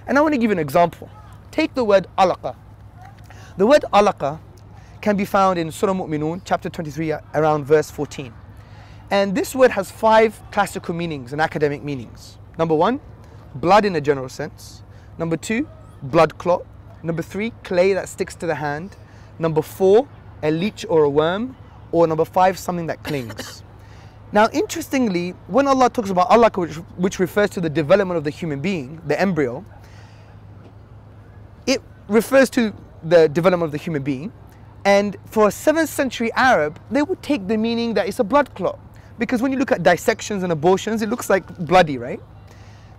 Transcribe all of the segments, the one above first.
And I want to give you an example. Take the word alaqa. The word alaqa can be found in Surah Mu'minun, chapter 23, around verse 14. And this word has 5 classical meanings and academic meanings. Number 1, blood in a general sense. Number 2, blood clot. Number 3, clay that sticks to the hand. Number 4, a leech or a worm. Or number 5, something that clings. Now, interestingly, when Allah talks about alaqa, which refers to the development of the human being, the embryo, it refers to the development of the human being. And for a 7th century Arab, they would take the meaning that it's a blood clot. Because when you look at dissections and abortions, it looks like bloody, right?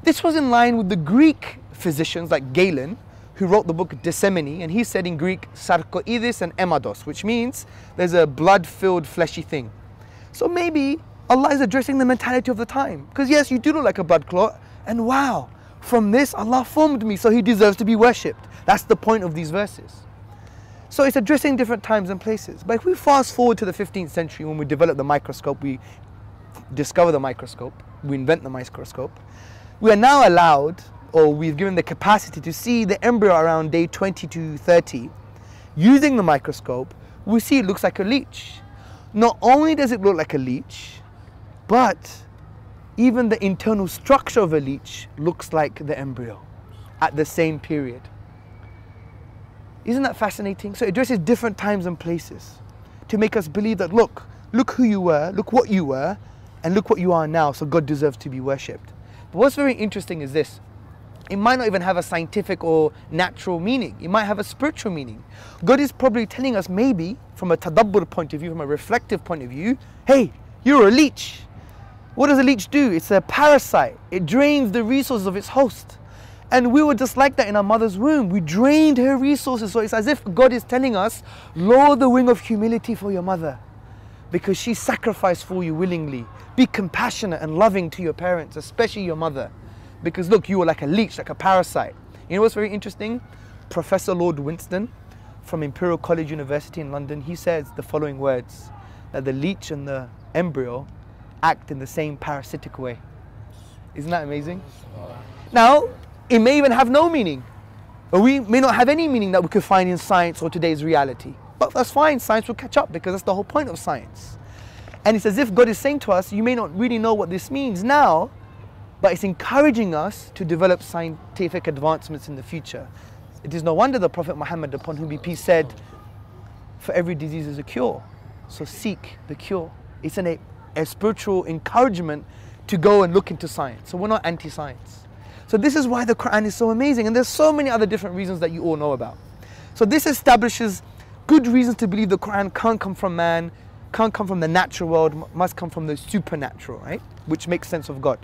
This was in line with the Greek physicians like Galen, who wrote the book Dissemini, and he said in Greek, sarkoidis and emados, which means there's a blood-filled fleshy thing. So maybe Allah is addressing the mentality of the time. Because yes, you do look like a blood clot, and wow, from this Allah formed me, so He deserves to be worshipped. That's the point of these verses. So it's addressing different times and places. But if we fast forward to the 15th century, when we develop the microscope, we discover the microscope, we invent the microscope, we are now allowed, or we've given the capacity to see the embryo around day 20 to 30. Using the microscope, we see it looks like a leech. Not only does it look like a leech, but even the internal structure of a leech looks like the embryo at the same period. Isn't that fascinating? So it addresses different times and places to make us believe that look who you were, look what you were, and look what you are now, so God deserves to be worshipped. But what's very interesting is this. It might not even have a scientific or natural meaning. It might have a spiritual meaning. God is probably telling us, maybe from a tadabbur point of view, from a reflective point of view, hey, you're a leech. What does a leech do? It's a parasite. It drains the resources of its host. And we were just like that in our mother's womb. We drained her resources. So it's as if God is telling us, lower the wing of humility for your mother, because she sacrificed for you willingly. Be compassionate and loving to your parents, especially your mother. Because look, you were like a leech, like a parasite. You know what's very interesting? Professor Lord Winston from Imperial College University in London, he says the following words, that the leech and the embryo act in the same parasitic way. Isn't that amazing? Now, it may even have no meaning. Or we may not have any meaning that we could find in science or today's reality. But that's fine, science will catch up, because that's the whole point of science. And it's as if God is saying to us, you may not really know what this means now, but it's encouraging us to develop scientific advancements in the future. It is no wonder the Prophet Muhammad, upon whom be peace, said, for every disease is a cure, so seek the cure. It's a spiritual encouragement to go and look into science. So we're not anti-science. So this is why the Quran is so amazing, and there's so many other different reasons that you all know about. So this establishes good reasons to believe the Quran can't come from man, can't come from the natural world, must come from the supernatural, right? Which makes sense of God.